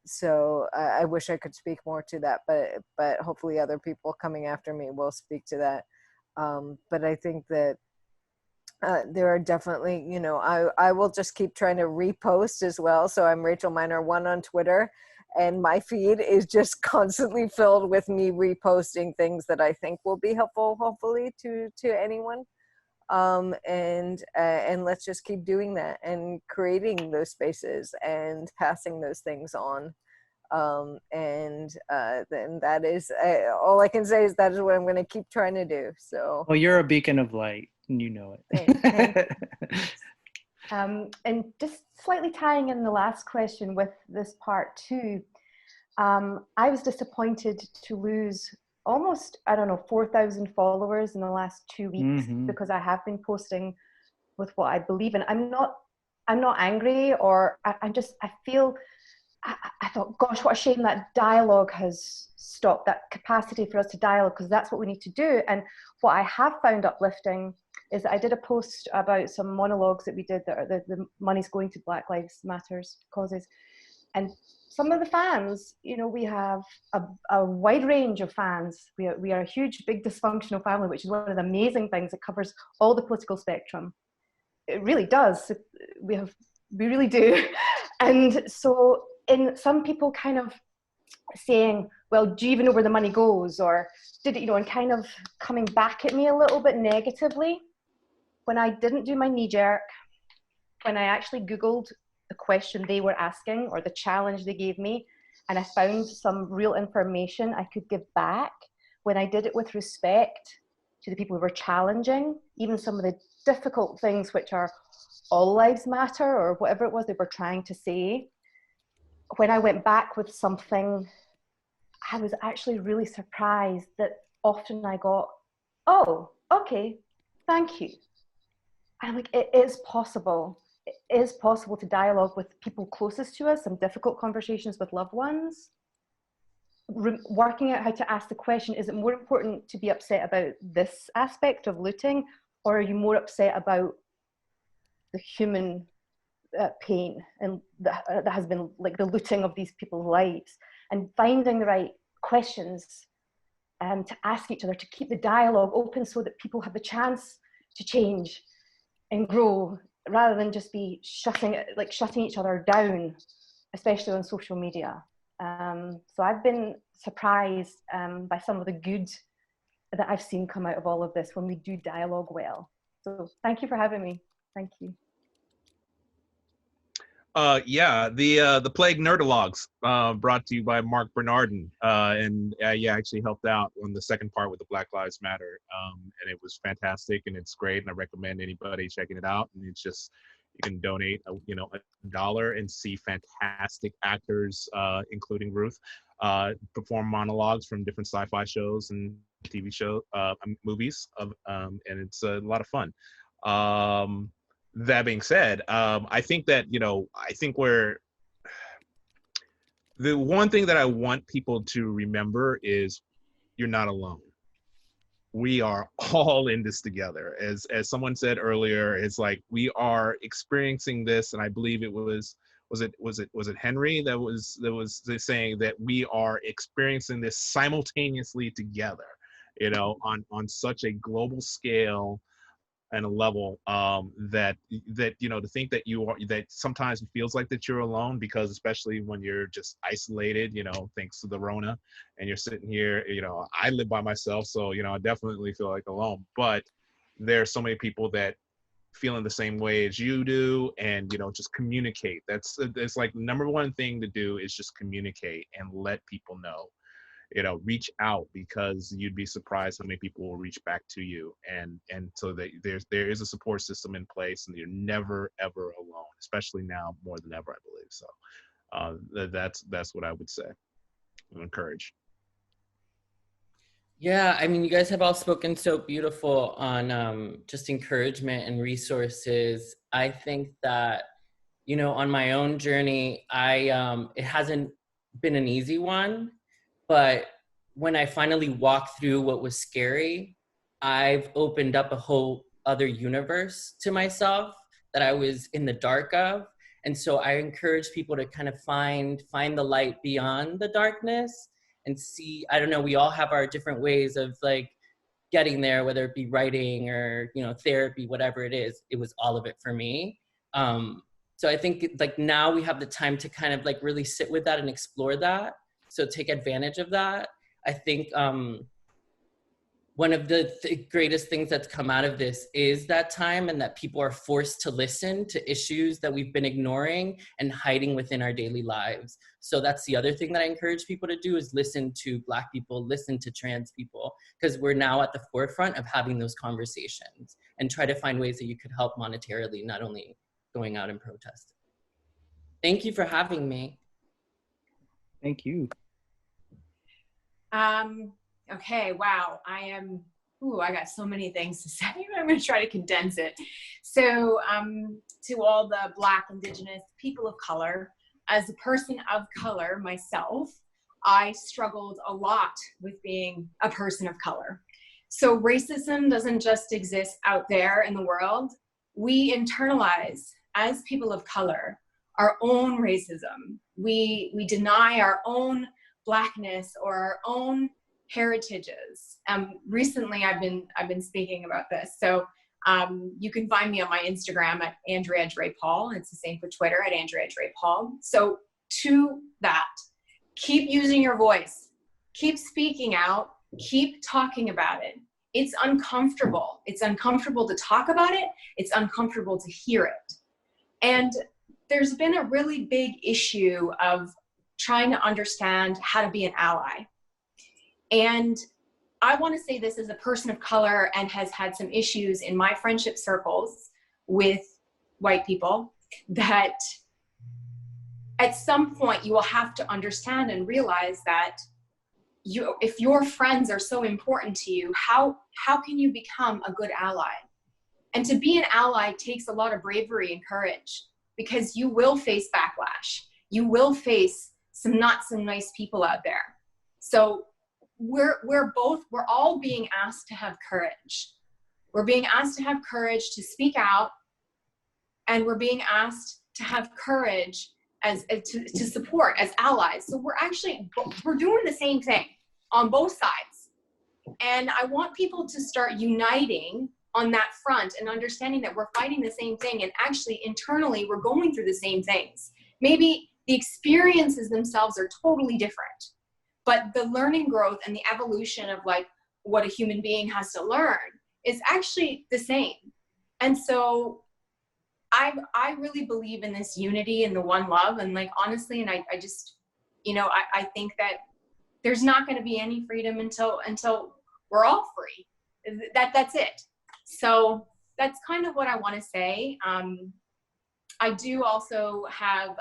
So I wish I could speak more to that, but hopefully other people coming after me will speak to that. But I think that there are definitely, I will just keep trying to repost as well. So I'm Rachel Miner 1 on Twitter, and my feed is just constantly filled with me reposting things that I think will be helpful, hopefully, to anyone. And let's just keep doing that and creating those spaces and passing those things on. Then that is all I can say is that is what I'm going to keep trying to do. So, well, you're a beacon of light, and you know it. And just slightly tying in the last question with this part too, I was disappointed to lose almost, 4,000 followers in the last 2 weeks, because I have been posting with what I believe in. I'm not angry, or I thought, gosh, what a shame that dialogue has stopped, that capacity for us to dialogue, because that's what we need to do. And what I have found uplifting is that I did a post about some monologues that we did that are the money's going to Black Lives Matters causes. And some of the fans, we have a wide range of fans. We are a huge, big dysfunctional family, which is one of the amazing things. It covers all the political spectrum. It really does. We really do. And so in some people kind of saying, well, do you even know where the money goes? Or did it, and kind of coming back at me a little bit negatively, when I didn't do my knee jerk, when I actually Googled the question they were asking or the challenge they gave me, and I found some real information I could give back, when I did it with respect to the people who were challenging, even some of the difficult things which are all lives matter or whatever it was they were trying to say, when I went back with something, I was actually really surprised that often I got, oh, okay, thank you. And I'm like, it is possible. It is possible to dialogue with people closest to us, some difficult conversations with loved ones. Working out how to ask the question, is it more important to be upset about this aspect of looting, or are you more upset about the human pain and that has been like the looting of these people's lives, and finding the right questions to ask each other, to keep the dialogue open so that people have the chance to change and grow, rather than just be shutting each other down, especially on social media. So I've been surprised by some of the good that I've seen come out of all of this when we do dialogue well. So thank you for having me. Thank you. Yeah, the Plague Nerdalogs, brought to you by Mark Bernardin, and yeah, I actually helped out on the second part with the Black Lives Matter, and it was fantastic, and it's great, and I recommend anybody checking it out. And it's just, you can donate, $1 and see fantastic actors, including Ruth, perform monologues from different sci-fi shows and TV shows, movies, and it's a lot of fun. That being said, I think that, the one thing that I want people to remember is you're not alone. We are all in this together. As someone said earlier, it's like we are experiencing this, and I believe it was it Henry that was saying that we are experiencing this simultaneously together, on such a global scale and a level, that to think that that sometimes it feels like that you're alone, because especially when you're just isolated, thanks to the Rona, and you're sitting here, I live by myself, so I definitely feel like alone, but there's so many people that feeling the same way as you do, and just communicate. It's like the number one thing to do is just communicate and let people know. Reach out, because you'd be surprised how many people will reach back to you, and so that there is a support system in place, and you're never ever alone, especially now more than ever, I believe. So that's what I would say and encourage. Yeah, I mean, you guys have all spoken so beautiful on just encouragement and resources. I think that, on my own journey, it hasn't been an easy one. But when I finally walked through what was scary, I've opened up a whole other universe to myself that I was in the dark of. And so I encourage people to kind of find the light beyond the darkness and see, I don't know, we all have our different ways of like getting there, whether it be writing or, therapy, whatever it is. It was all of it for me. So I think like now we have the time to kind of like really sit with that and explore that. So take advantage of that. I think one of the greatest things that's come out of this is that time, and that people are forced to listen to issues that we've been ignoring and hiding within our daily lives. So that's the other thing that I encourage people to do, is listen to Black people, listen to trans people, because we're now at the forefront of having those conversations, and try to find ways that you could help monetarily, not only going out and protesting. Thank you for having me. Thank you. Okay, wow. I got so many things to say. I'm going to try to condense it. So, to all the Black, Indigenous, people of color, as a person of color myself, I struggled a lot with being a person of color. So racism doesn't just exist out there in the world. We internalize, as people of color, our own racism. We deny our own Blackness or our own heritages. Recently, I've been speaking about this. So you can find me on my Instagram at Andrea Drepaul. It's the same for Twitter at Andrea Drepaul. So to that, keep using your voice, keep speaking out, keep talking about it. It's uncomfortable. It's uncomfortable to talk about it. It's uncomfortable to hear it. And there's been a really big issue of trying to understand how to be an ally. And I want to say this as a person of color and has had some issues in my friendship circles with white people, that at some point you will have to understand and realize that if your friends are so important to you, how can you become a good ally? And to be an ally takes a lot of bravery and courage, because you will face backlash. You will face some not so nice people out there. So we're all being asked to have courage. We're being asked to have courage to speak out, and we're being asked to have courage to support as allies. So we're doing the same thing on both sides. And I want people to start uniting on that front and understanding that we're fighting the same thing, and actually internally we're going through the same things. Maybe the experiences themselves are totally different, but the learning growth and the evolution of like what a human being has to learn is actually the same. And so I really believe in this unity and the one love, and like honestly, and I just, I think that there's not going to be any freedom until we're all free. That's it. So that's kind of what I want to say. I do also have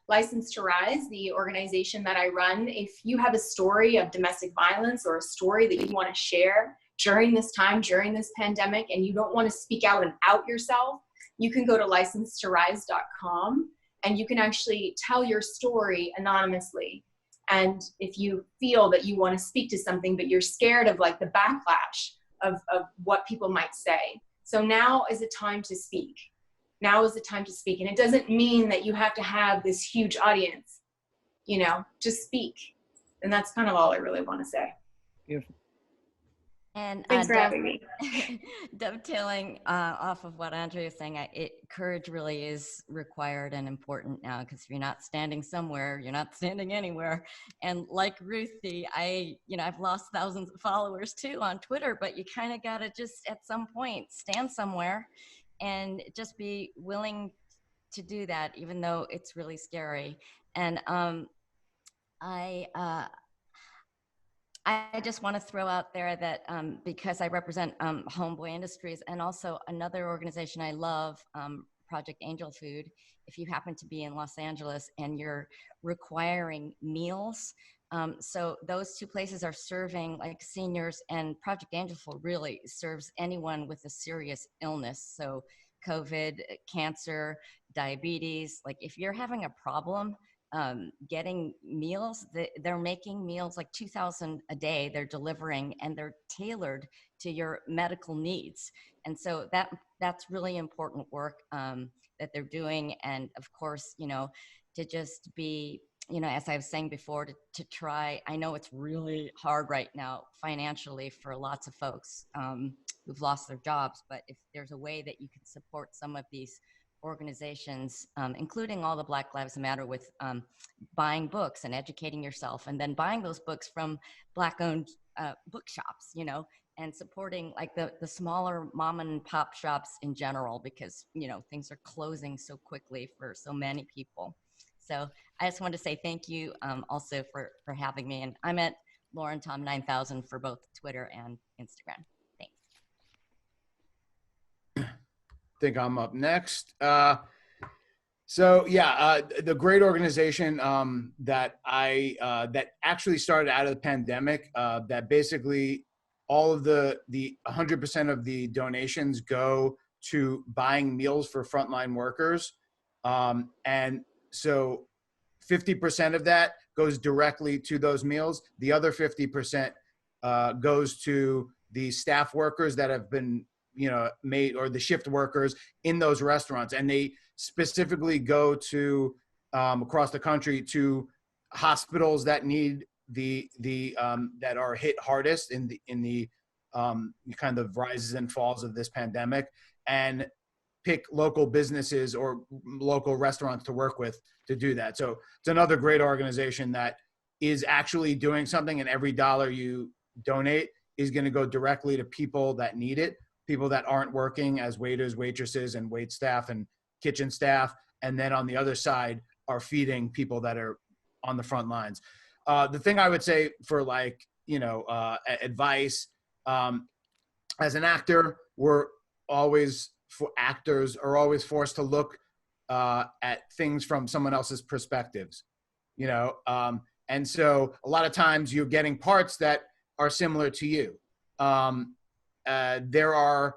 License to Rise, the organization that I run. If you have a story of domestic violence or a story that you want to share during this time, during this pandemic, and you don't want to speak out and out yourself, you can go to license2rise.com and you can actually tell your story anonymously. And if you feel that you want to speak to something, but you're scared of like the backlash of what people might say. So now is a time to speak. Now is the time to speak. And it doesn't mean that you have to have this huge audience, just speak. And that's kind of all I really want to say. Beautiful. And thanks for having me. Dovetailing off of what Andrea is saying, courage really is required and important now, because if you're not standing somewhere, you're not standing anywhere. And like Ruthie, I've lost thousands of followers too on Twitter, but you kind of got to just at some point stand somewhere and just be willing to do that, even though it's really scary. And I just want to throw out there that because I represent Homeboy Industries and also another organization I love, Project Angel Food, if you happen to be in Los Angeles and you're requiring meals, so those two places are serving like seniors, and Project Angel Food really serves anyone with a serious illness. So COVID, cancer, diabetes, like if you're having a problem, getting meals, they're making meals like 2,000 a day, they're delivering, and they're tailored to your medical needs. And so that's really important work that they're doing. And of course, to just be, as I was saying before, to try, I know it's really hard right now financially for lots of folks who've lost their jobs, but if there's a way that you can support some of these organizations, including all the Black Lives Matter, with buying books and educating yourself, and then buying those books from Black-owned bookshops, and supporting like the smaller mom and pop shops in general, because, things are closing so quickly for so many people. So I just want to say thank you also for having me. And I'm at Lauren Tom 9000 for both Twitter and Instagram. Think I'm up next. So yeah, the great organization that that actually started out of the pandemic, that basically all of the 100% of the donations go to buying meals for frontline workers, and so 50% of that goes directly to those meals. The other 50% goes to the staff workers that have been made, or the shift workers in those restaurants. And they specifically go to across the country to hospitals that need that are hit hardest in the kind of rises and falls of this pandemic, and pick local businesses or local restaurants to work with to do that. So it's another great organization that is actually doing something, and every dollar you donate is going to go directly to people that need it, people that aren't working as waiters, waitresses, and wait staff and kitchen staff. And then on the other side are feeding people that are on the front lines. The thing I would say for advice, as an actor, actors are always forced to look at things from someone else's perspectives, and so a lot of times you're getting parts that are similar to you. There are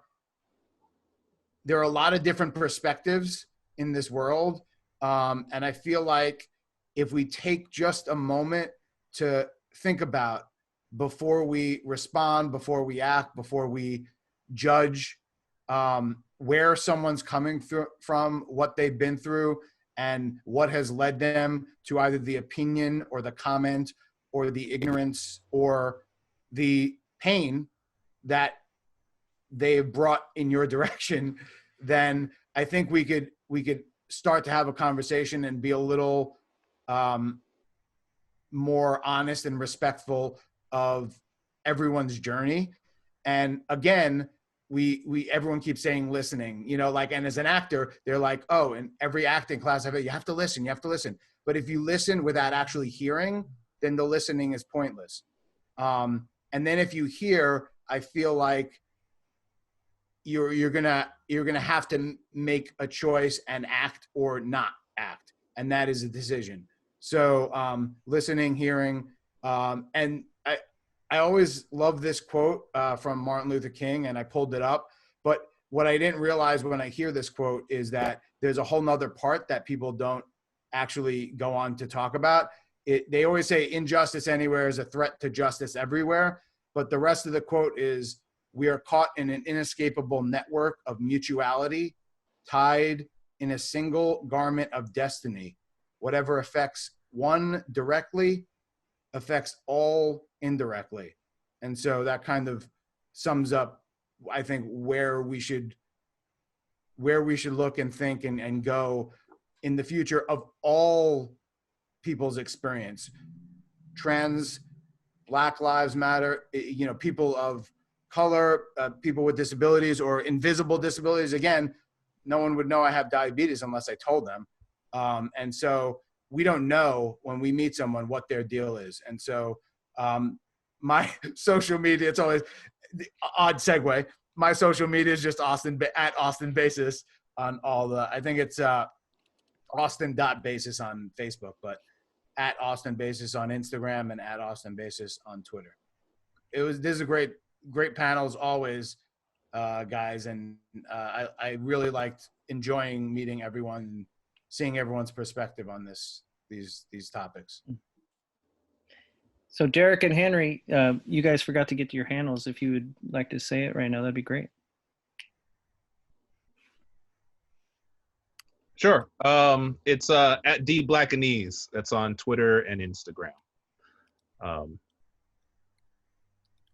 a lot of different perspectives in this world. And I feel like if we take just a moment to think about, before we respond, before we act, before we judge, where someone's coming from, what they've been through, and what has led them to either the opinion or the comment or the ignorance or the pain that they've brought in your direction, then I think we could start to have a conversation and be a little more honest and respectful of everyone's journey. And again, everyone keeps saying listening, you know, like, and as an actor, they're like, oh, in every acting class, you have to listen, you have to listen. But if you listen without actually hearing, then the listening is pointless. And then if you hear, I feel like you're gonna have to make a choice and act or not act, and that is a decision. So listening, hearing, and I always love this quote from Martin Luther King, and I pulled it up. But what I didn't realize when I hear this quote is that there's a whole nother part that people don't actually go on to talk about. They always say injustice anywhere is a threat to justice everywhere. But the rest of the quote is, we are caught in an inescapable network of mutuality, tied in a single garment of destiny. Whatever affects one directly affects all indirectly. And so that kind of sums up, I think, where we should look and think and go in the future of all people's experience. Trans, Black Lives Matter, you know, people of color, people with disabilities or invisible disabilities. Again, no one would know I have diabetes unless I told them. And so we don't know when we meet someone what their deal is. And so my social media, it's always the odd segue. My social media is just at Austin Basis on all the, I think it's Austin.basis on Facebook, but at Austin Basis on Instagram and at Austin Basis on Twitter. This is a great panels always, guys. And I really liked enjoying meeting everyone, seeing everyone's perspective on these topics. So Deric and Henry, you guys forgot to get to your handles. If you would like to say it right now, that'd be great. Sure. It's at D Blackanese. That's on Twitter and Instagram.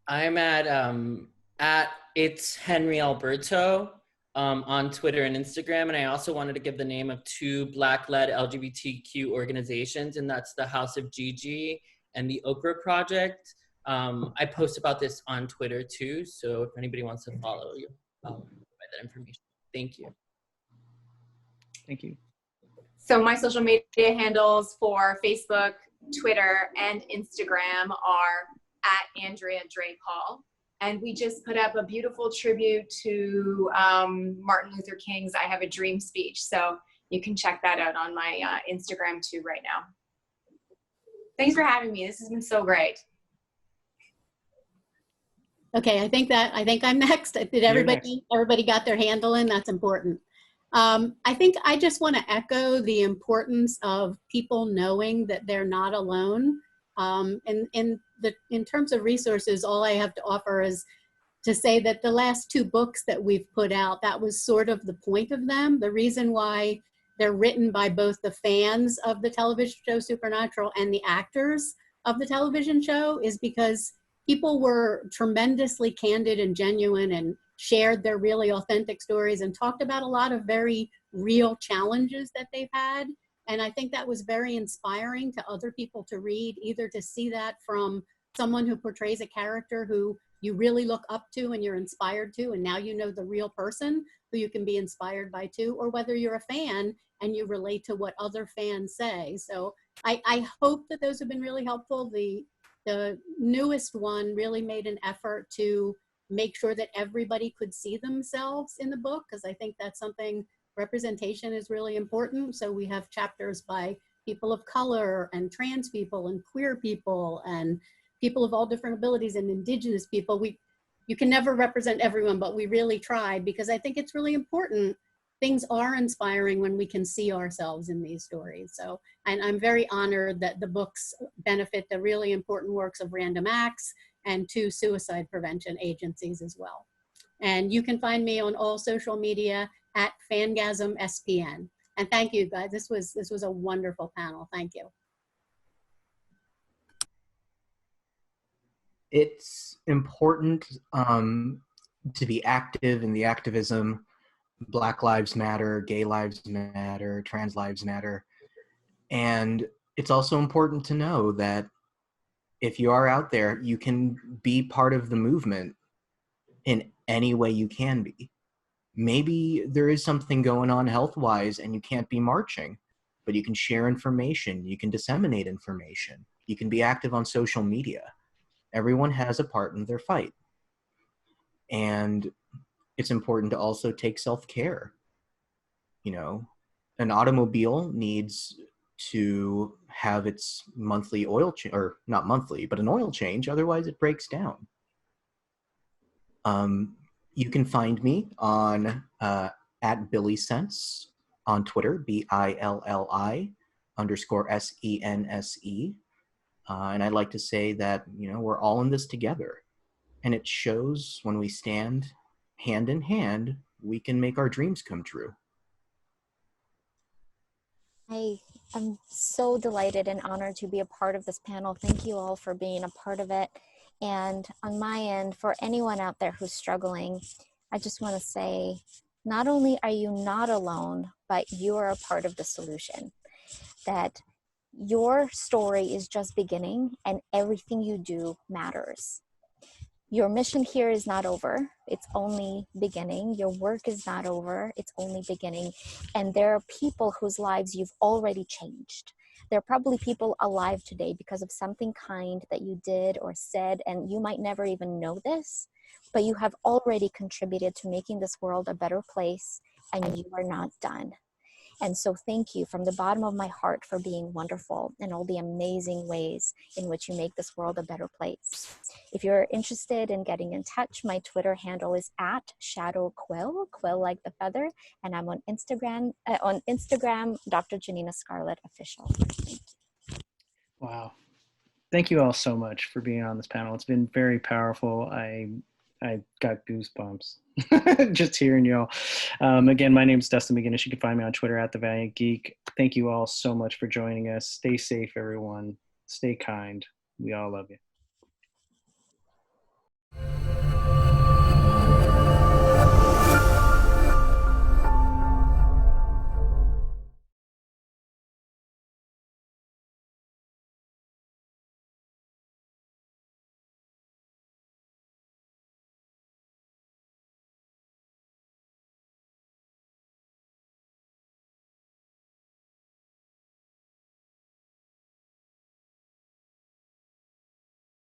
I'm at it's Henry Alberto on Twitter and Instagram, and I also wanted to give the name of 2 Black-led LGBTQ organizations, and that's the House of Gigi and the Okra Project. I post about this on Twitter too, so if anybody wants to follow you, I'll provide that information. Thank you. Thank you. So my social media handles for Facebook, Twitter, and Instagram are at Andrea Drepaul. And we just put up a beautiful tribute to Martin Luther King's I Have a Dream speech. So you can check that out on my Instagram too right now. Thanks for having me. This has been so great. Okay, I think I'm next. Did everybody got their handle in? That's important. I think I just want to echo the importance of people knowing that they're not alone. In terms of resources, all I have to offer is to say that the last 2 books that we've put out, that was sort of the point of them. The reason why they're written by both the fans of the television show Supernatural and the actors of the television show is because people were tremendously candid and genuine and shared their really authentic stories and talked about a lot of very real challenges that they've had. And I think that was very inspiring to other people to read, either to see that from someone who portrays a character who you really look up to and you're inspired to, and now you know the real person who you can be inspired by too, or whether you're a fan and you relate to what other fans say. So I hope that those have been really helpful. The newest one really made an effort to make sure that everybody could see themselves in the book, because I think that's something, representation is really important. So we have chapters by people of color and trans people and queer people and people of all different abilities and indigenous people. You can never represent everyone, but we really tried, because I think it's really important. Things are inspiring when we can see ourselves in these stories. So, and I'm very honored that the books benefit the really important works of Random Acts and 2 suicide prevention agencies as well. And you can find me on all social media at Fangasm SPN. And thank you guys. This was a wonderful panel. Thank you. It's important to be active in the activism. Black Lives Matter, Gay Lives Matter, Trans Lives Matter. And it's also important to know that if you are out there, you can be part of the movement in any way you can be. Maybe there is something going on health-wise and you can't be marching, but you can share information, you can disseminate information, you can be active on social media. Everyone has a part in their fight. And it's important to also take self-care. You know, an automobile needs to have its monthly oil change, or not monthly, but an oil change, otherwise it breaks down. You can find me on at Billy Sense on Twitter, BILLI_SENSE. And I'd like to say that, you know, we're all in this together. And it shows when we stand hand in hand, we can make our dreams come true. I'm so delighted and honored to be a part of this panel. Thank you all for being a part of it. And on my end, for anyone out there who's struggling, I just want to say, not only are you not alone, but you are a part of the solution. That your story is just beginning and everything you do matters. Your mission here is not over. It's only beginning. Your work is not over. It's only beginning. And there are people whose lives you've already changed. There are probably people alive today because of something kind that you did or said, and you might never even know this, but you have already contributed to making this world a better place, and you are not done. And so thank you from the bottom of my heart for being wonderful and all the amazing ways in which you make this world a better place. If you're interested in getting in touch, my Twitter handle is @ShadowQuill, quill like the feather, and I'm on Instagram, Dr. Janina Scarlet Official. Thank you. Wow. Thank you all so much for being on this panel. It's been very powerful. I got goosebumps just hearing you all. Again, my name is Dustin McGinnis. You can find me on Twitter @TheValiantGeek. Thank you all so much for joining us. Stay safe, everyone. Stay kind. We all love you.